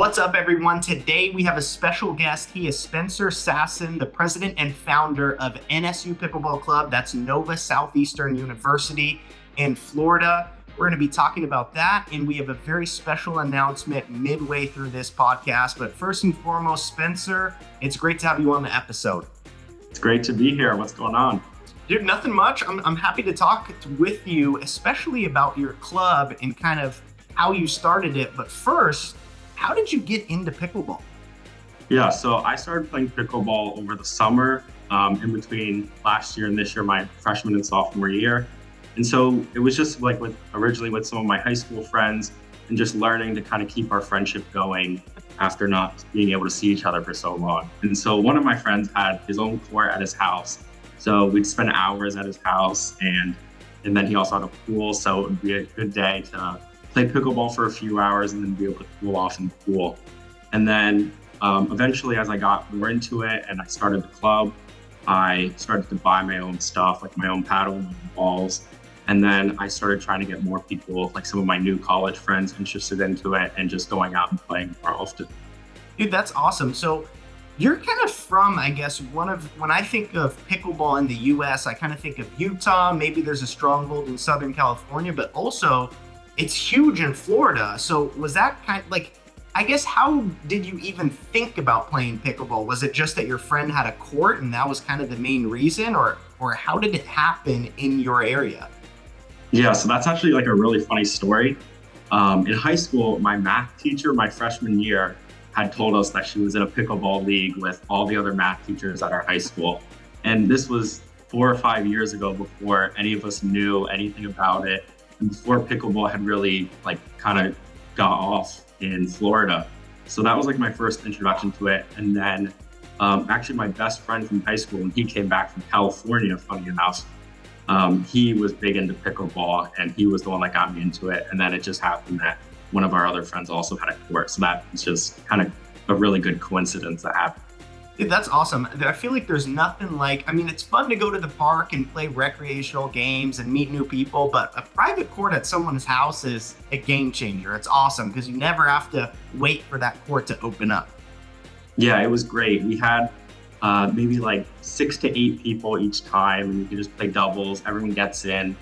What's up, everyone? Today we have a special guest. He is Spencer Sasson, the president and founder of NSU Pickleball Club. That's Nova Southeastern University in Florida. We're going to be talking about that, and we have a very special announcement midway through this podcast. But first and foremost, Spencer, it's great to have you on the episode. It's great to be here. What's going on? Dude, nothing much. I'm happy to talk with you, especially about your club and kind of how you started it. But first, how did you get into pickleball? Yeah, so I started playing pickleball over the summer, in between last year and this year, my freshman and sophomore year. And so it was just like originally with some of my high school friends and just learning to kind of keep our friendship going after not being able to see each other for so long. And so one of my friends had his own court at his house. So we'd spend hours at his house and then he also had a pool. So it would be a good day to play pickleball for a few hours and then be able to cool off in the pool. And then eventually, as I got more into it and I started the club, I started to buy my own stuff, like my own paddle, my own balls. And then I started trying to get more people, like some of my new college friends, interested into it and just going out and playing more often. Dude, that's awesome. So you're kind of from, I guess, when I think of pickleball in the US, I kind of think of Utah. Maybe there's a stronghold in Southern California, but also it's huge in Florida. So was that kind of like, I guess, how did you even think about playing pickleball? Was it just that your friend had a court and that was kind of the main reason, or how did it happen in your area? Yeah, so that's actually like a really funny story. In high school, my math teacher, my freshman year, had told us that she was in a pickleball league with all the other math teachers at our high school. And this was 4 or 5 years ago, before any of us knew anything about it, and before pickleball had really kind of got off in Florida. So that was like my first introduction to it. And then actually my best friend from high school, when he came back from California, funny enough, he was big into pickleball and he was the one that got me into it. And then it just happened that one of our other friends also had a court. So that was just kind of a really good coincidence that happened. Dude, that's awesome. I feel like there's nothing like, it's fun to go to the park and play recreational games and meet new people, but a private court at someone's house is a game changer. It's awesome because you never have to wait for that court to open up. Yeah, it was great. We had maybe like 6 to 8 people each time, and you can just play doubles. Everyone gets in.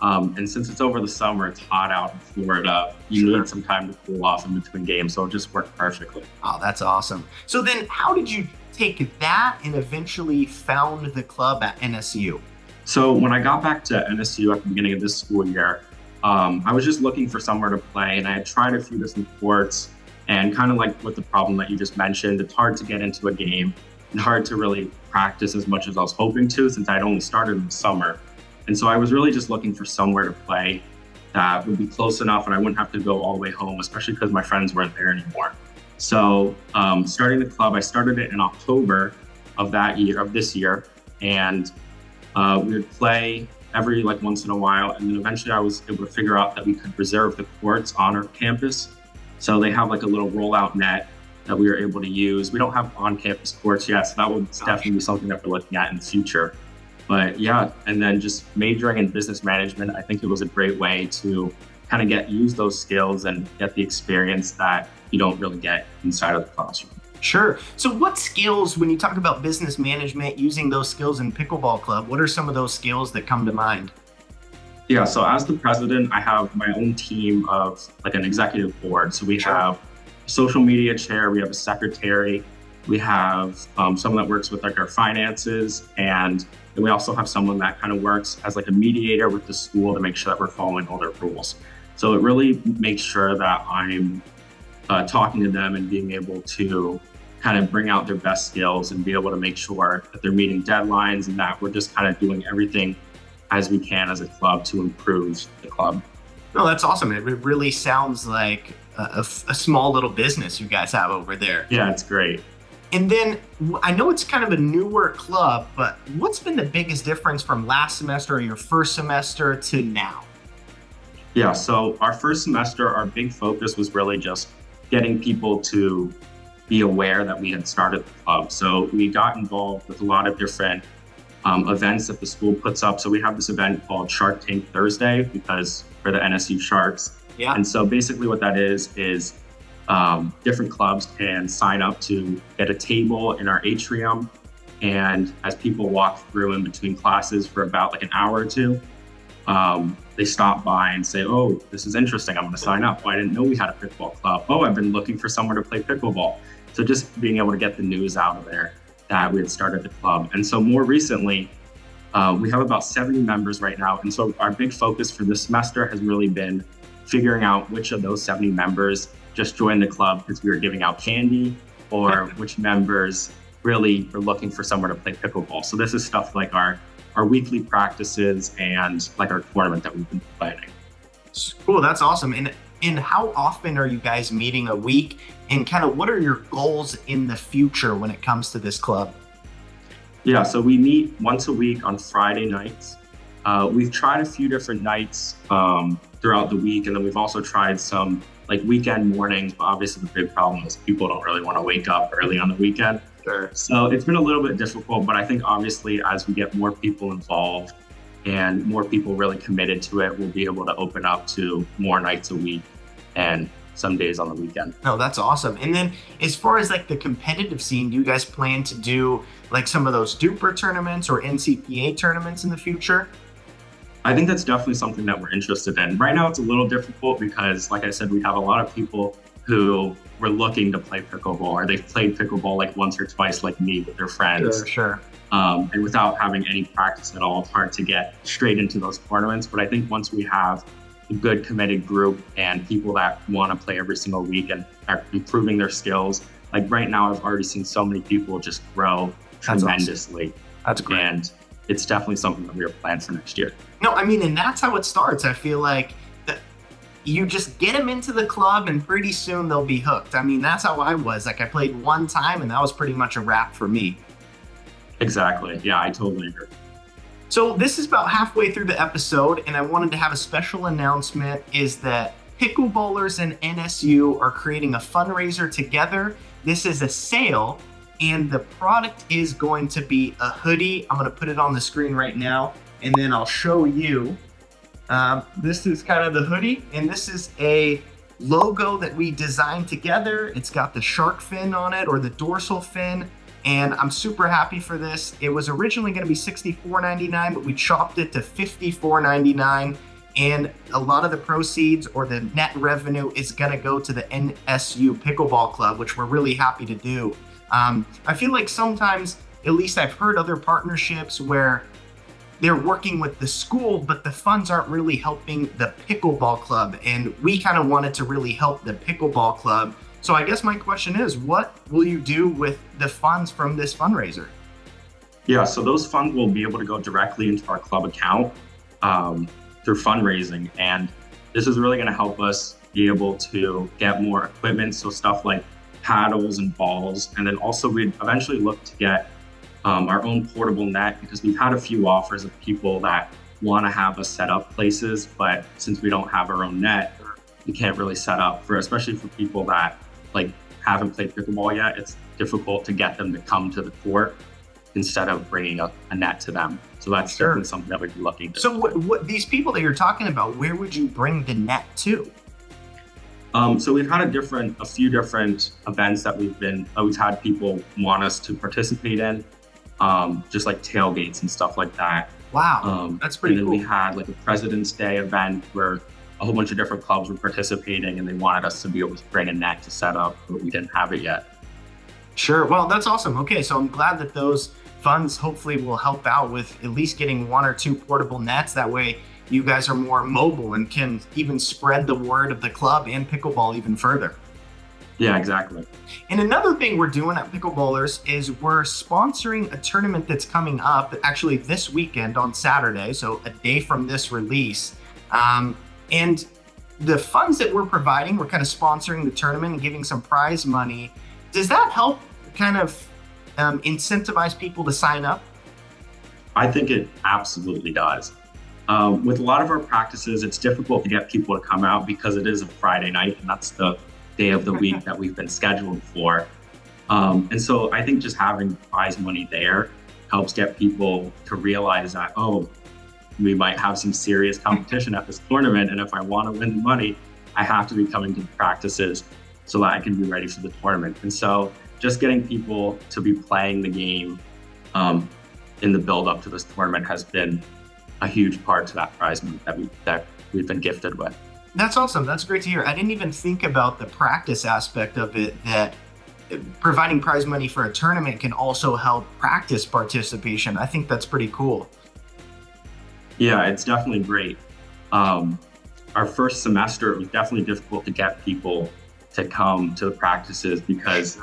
And since it's over the summer, it's hot out in Florida. You need some time to cool off in between games, so it just worked perfectly. Oh, that's awesome. So then how did you take that and eventually found the club at NSU? So when I got back to NSU at the beginning of this school year, I was just looking for somewhere to play, and I had tried a few different courts, and kind of like with the problem that you just mentioned, it's hard to get into a game and hard to really practice as much as I was hoping to, since I'd only started in the summer. And so I was really just looking for somewhere to play that would be close enough and I wouldn't have to go all the way home, especially because my friends weren't there anymore. So starting the club, I started it in October of this year. And we would play every once in a while. And then eventually I was able to figure out that we could reserve the courts on our campus. So they have like a little rollout net that we were able to use. We don't have on-campus courts yet, so that would definitely be something that we're looking at in the future. But yeah, and then just majoring in business management, I think it was a great way to kind of use those skills and get the experience that you don't really get inside of the classroom. Sure. So what skills, when you talk about business management, using those skills in Pickleball Club, what are some of those skills that come to mind? Yeah, so as the president, I have my own team of an executive board. So we have a social media chair, we have a secretary, we have someone that works with our finances, and then we also have someone that kind of works as a mediator with the school to make sure that we're following all their rules. So it really makes sure that I'm talking to them and being able to kind of bring out their best skills and be able to make sure that they're meeting deadlines and that we're just kind of doing everything as we can as a club to improve the club. No, that's awesome. It really sounds like a small little business you guys have over there. Yeah, it's great. And then I know it's kind of a newer club, but what's been the biggest difference from last semester or your first semester to now? Yeah, so our first semester, our big focus was really just getting people to be aware that we had started the club. So we got involved with a lot of different events that the school puts up. So we have this event called Shark Tank Thursday because for the NSU Sharks. Yeah. And so basically what that is different clubs can sign up to get a table in our atrium. And as people walk through in between classes for about like an hour or two, they stop by and say, oh, this is interesting. I'm going to sign up. Oh, I didn't know we had a pickleball club. Oh, I've been looking for somewhere to play pickleball. So just being able to get the news out of there that we had started the club. And so more recently, we have about 70 members right now. And so our big focus for this semester has really been figuring out which of those 70 members just joined the club because we were giving out candy, or which members really were looking for somewhere to play pickleball. So this is stuff like our weekly practices and like our tournament that we've been planning. Cool, that's awesome. And how often are you guys meeting a week? And kind of what are your goals in the future when it comes to this club? Yeah, so we meet once a week on Friday nights. We've tried a few different nights throughout the week, and then we've also tried some like weekend mornings. Obviously, the big problem is people don't really want to wake up early on the weekend. Sure. So it's been a little bit difficult, but I think obviously as we get more people involved and more people really committed to it, we'll be able to open up to more nights a week and some days on the weekend. No, that's awesome. And then as far as like the competitive scene, do you guys plan to do like some of those Duper tournaments or NCPA tournaments in the future? I think that's definitely something that we're interested in. Right now, it's a little difficult because, like I said, we have a lot of people who were looking to play pickleball, or they've played pickleball like once or twice like me with their friends. Sure. And without having any practice at all, it's hard to get straight into those tournaments. But I think once we have a good committed group and people that want to play every single week and are improving their skills, like right now, I've already seen so many people just grow tremendously. That's great. And it's definitely something that we are planning for next year. No, I mean, and that's how it starts. I feel like you just get them into the club and pretty soon they'll be hooked. I mean, that's how I was. Like I played one time and that was pretty much a wrap for me. Exactly. Yeah, I totally agree. So this is about halfway through the episode, and I wanted to have a special announcement is that Pickleballers and NSU are creating a fundraiser together. This is a sale, and the product is going to be a hoodie. I'm going to put it on the screen right now, and then I'll show you. This is kind of the hoodie, and this is a logo that we designed together. It's got the shark fin on it, or the dorsal fin, and I'm super happy for this. It was originally going to be $64.99, but we chopped it to $54.99, and a lot of the proceeds or the net revenue is going to go to the NSU Pickleball Club, which we're really happy to do. I feel like sometimes, at least I've heard other partnerships where they're working with the school, but the funds aren't really helping the pickleball club. And we kind of wanted to really help the pickleball club. So I guess my question is, what will you do with the funds from this fundraiser? Yeah, so those funds will be able to go directly into our club account through fundraising. And this is really going to help us be able to get more equipment. So stuff like paddles and balls. And then also we'd eventually look to get our own portable net, because we've had a few offers of people that want to have us set up places, but since we don't have our own net, we can't really set up for, especially for people that like haven't played pickleball yet. It's difficult to get them to come to the court instead of bringing a net to them. So that's definitely something that we'd be looking to. So what these people that you're talking about, where would you bring the net to? So we've had a few different events that we've had people want us to participate in. Just like tailgates and stuff like that. Wow, that's pretty cool. And then we had like a President's Day event where a whole bunch of different clubs were participating, and they wanted us to be able to bring a net to set up, but we didn't have it yet. Sure. Well, that's awesome. Okay, so I'm glad that those funds hopefully will help out with at least getting one or two portable nets. That way you guys are more mobile and can even spread the word of the club and pickleball even further. Yeah, exactly. And another thing we're doing at Pickleballers is we're sponsoring a tournament that's coming up actually this weekend on Saturday, so a day from this release. And the funds that we're providing, we're kind of sponsoring the tournament and giving some prize money. Does that help kind of incentivize people to sign up? I think it absolutely does. With a lot of our practices, it's difficult to get people to come out because it is a Friday night, and that's the day of the week that we've been scheduled for. And so I think just having prize money there helps get people to realize that, oh, we might have some serious competition at this tournament. And if I want to win the money, I have to be coming to the practices. so that I can be ready for the tournament. And so just getting people to be playing the game in the build up to this tournament has been a huge part to that prize money that we've been gifted with. That's awesome. That's great to hear. I didn't even think about the practice aspect of it, that providing prize money for a tournament can also help practice participation. I think that's pretty cool. Yeah, it's definitely great. Our first semester, it was definitely difficult to get people to come to the practices because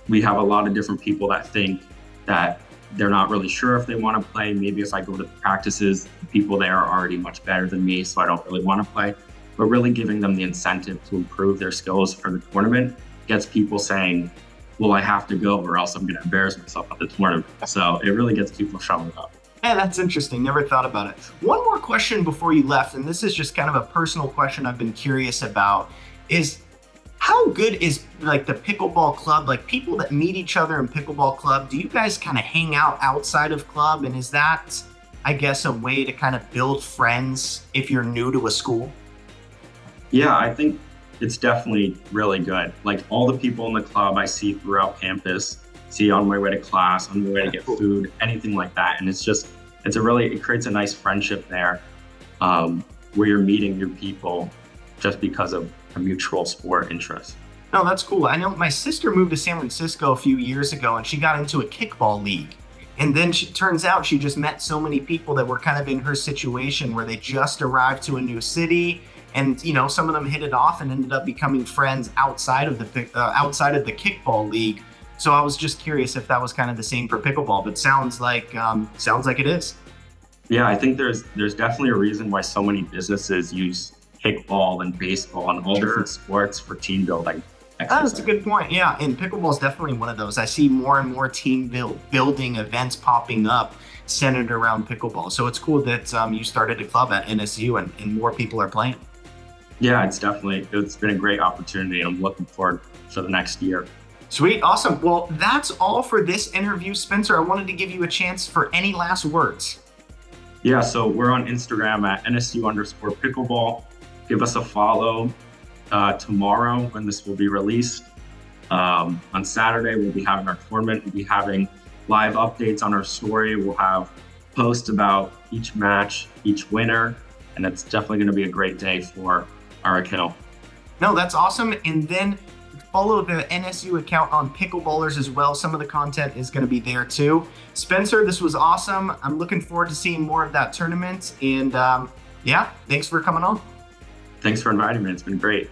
we have a lot of different people that think that they're not really sure if they want to play. Maybe if I go to the practices, the people there are already much better than me, so I don't really want to play. But really giving them the incentive to improve their skills for the tournament gets people saying, well, I have to go or else I'm going to embarrass myself at the tournament. So it really gets people showing up. Yeah, that's interesting. Never thought about it. One more question before you left, and this is just kind of a personal question I've been curious about, is how good is like the pickleball club, like people that meet each other in pickleball club? Do you guys kind of hang out outside of club? And is that, I guess, a way to kind of build friends if you're new to a school? Yeah, I think it's definitely really good. Like all the people in the club I see throughout campus, see on my way to class, on my way to get food, anything like that. And it creates a nice friendship there where you're meeting new people just because of a mutual sport interest. No, that's cool. I know my sister moved to San Francisco a few years ago and she got into a kickball league. And then turns out she just met so many people that were kind of in her situation where they just arrived to a new city. And, you know, some of them hit it off and ended up becoming friends outside of the kickball league. So I was just curious if that was kind of the same for pickleball, but sounds like it is. Yeah, I think there's definitely a reason why so many businesses use kickball and baseball and all different sports for team building exercise. That's a good point. Yeah, and pickleball is definitely one of those. I see more and more team building events popping up centered around pickleball. So it's cool that you started a club at NSU and more people are playing. Yeah, it's been a great opportunity. I'm looking forward to the next year. Sweet. Awesome. Well, that's all for this interview, Spencer. I wanted to give you a chance for any last words. Yeah, so we're on Instagram at NSU_pickleball. Give us a follow tomorrow when this will be released. On Saturday, we'll be having our tournament. We'll be having live updates on our story. We'll have posts about each match, each winner, and it's definitely going to be a great day for our account. No, that's awesome. And then follow the NSU account on Pickleballers as well. Some of the content is going to be there too. Spencer, this was awesome. I'm looking forward to seeing more of that tournament. And yeah, thanks for coming on. Thanks for inviting me. It's been great.